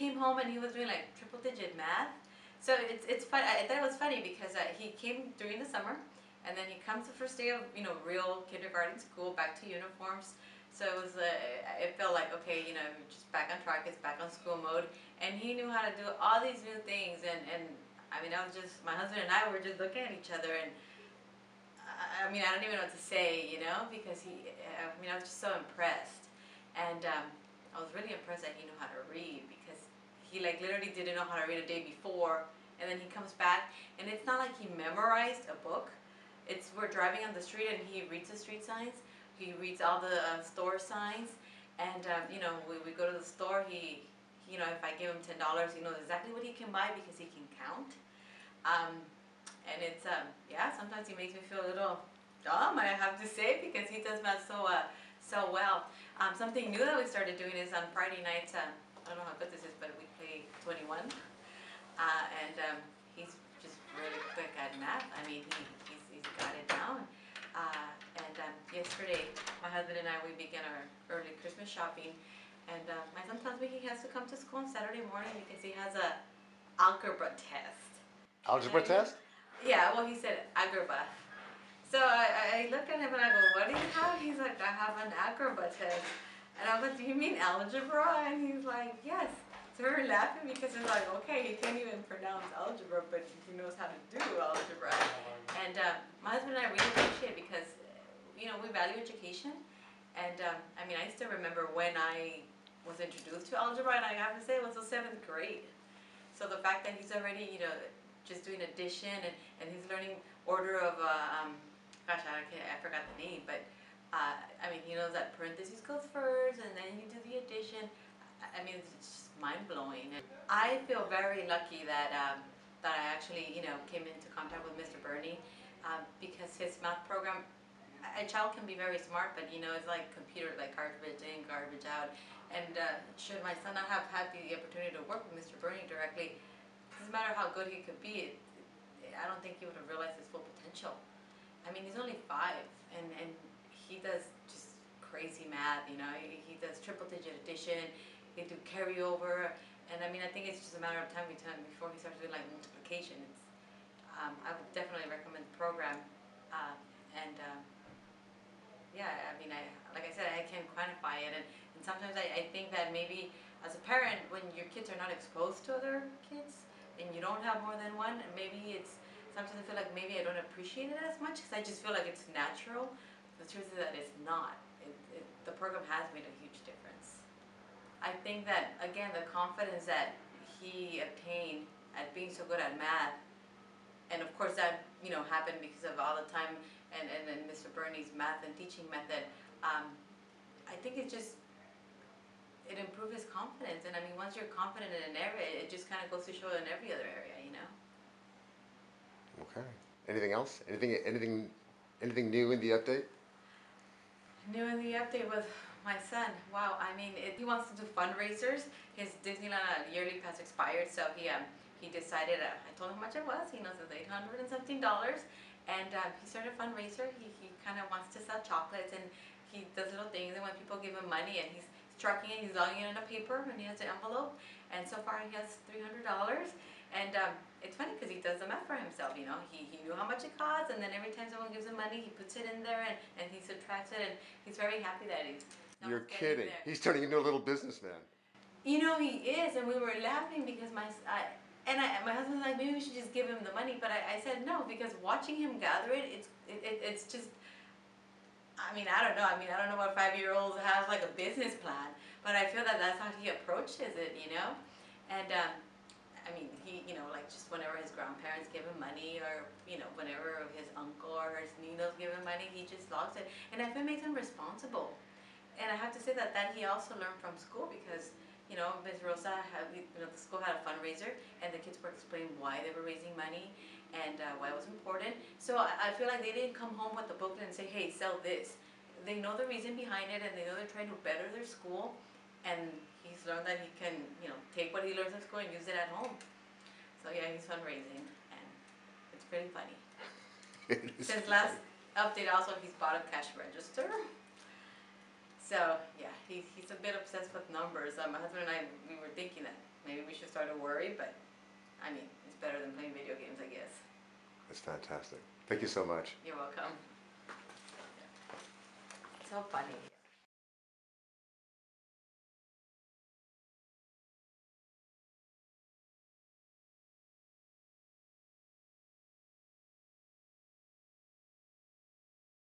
came home and he was doing like triple-digit math. So it's fun. I thought it was funny because he came during the summer, and then he comes the first day of real kindergarten school, back to uniforms. So it felt like, okay, just back on track. It's back on school mode, and he knew how to do all these new things. And I mean, I was just, my husband and I were just looking at each other, and I mean, I don't even know what to say, because I was just so impressed. And I was really impressed that he knew how to read, because he like literally didn't know how to read a day before, and then he comes back, and it's not like he memorized a book. We're driving on the street and he reads the street signs. He reads all the store signs, and we go to the store. If I give him $10, he knows exactly what he can buy because he can count. And it's yeah, sometimes he makes me feel a little dumb, I have to say, because he does math so well. Something new that we started doing is on Friday nights. I don't know how good this is, but we play 21, and he's just really quick at math. I mean, he's got it down. Yesterday, my husband and I, we began our early Christmas shopping, and my son tells me he has to come to school on Saturday morning because he has a algebra test. Algebra test? Yeah, well, he said algebra. So I look at him and I go, what do you have? He's like, I have an algebra test. And I was like, do you mean algebra? And he's like, yes. So we were laughing because it's like, okay, he can't even pronounce algebra, but he knows how to do algebra. And my husband and I really appreciate it because, we value education. And I mean, I still remember when I was introduced to algebra, and I have to say it was the 7th grade. So the fact that he's already, just doing addition, and he's learning order of, gosh, I forgot the name, but I mean, he knows that parentheses goes first, and then you do the addition. I mean, it's just mind-blowing. And I feel very lucky that that I actually, came into contact with Mr. Bernie, because his math program, a child can be very smart, but it's like computer, like garbage in, garbage out. And should my son not have had the opportunity to work with Mr. Bernie directly, it doesn't matter how good he could be, I don't think he would have realized his full potential. I mean, he's only 5, and he does just crazy math, he does triple-digit addition, he do carryover, and I mean, I think it's just a matter of time before he starts doing like multiplication. I would definitely recommend the program, yeah, I mean, like I said, I can't quantify it, and sometimes I think that maybe as a parent, when your kids are not exposed to other kids, and you don't have more than one, and maybe sometimes I feel like maybe I don't appreciate it as much because I just feel like it's natural. The truth is that it's not. The program has made a huge difference. I think that, again, the confidence that he obtained at being so good at math, and of course that happened because of all the time and Mr. Bernie's math and teaching method. I think it improved his confidence, and I mean, once you're confident in an area, it just kind of goes to show in every other area, Okay. Anything else? Anything new in the update? New in the update with my son. Wow, I mean, he wants to do fundraisers. His Disneyland yearly pass expired, so he decided. I told him how much it was. He knows it's $800 and something, and he started a fundraiser. He kind of wants to sell chocolates, and he does little things. And when people give him money, and he's tracking it, he's logging it in a paper, and he has an envelope. And so far, he has $300. And it's funny because he does the math for himself, He knew how much it costs, and then every time someone gives him money, he puts it in there, and he subtracts it, and he's very happy that he's You're kidding. He's turning into a little businessman. He is, and we were laughing because my husband's like, maybe we should just give him the money, but I said no, because watching him gather it, it's just, I mean, I don't know. I mean, I don't know what 5-year-olds have like a business plan, but I feel that that's how he approaches it, And I mean, he, like just whenever his grandparents give him money, or whenever his uncle or his ninos give him money, he just logs it, and I feel it makes him responsible. And I have to say that he also learned from school because, Ms. Rosa, the school had a fundraiser, and the kids were explaining why they were raising money and why it was important. So I feel like they didn't come home with the booklet and say, hey, sell this. They know the reason behind it, and they know they're trying to better their school, and he's learned that he can, take what he learns in school and use it at home. So yeah, he's fundraising, and it's pretty funny. Since last update, also, he's bought a cash register. So yeah, he's a bit obsessed with numbers. My husband and I, we were thinking that maybe we should start a worry, but I mean, it's better than playing video games, I guess. That's fantastic. Thank you so much. You're welcome. So funny.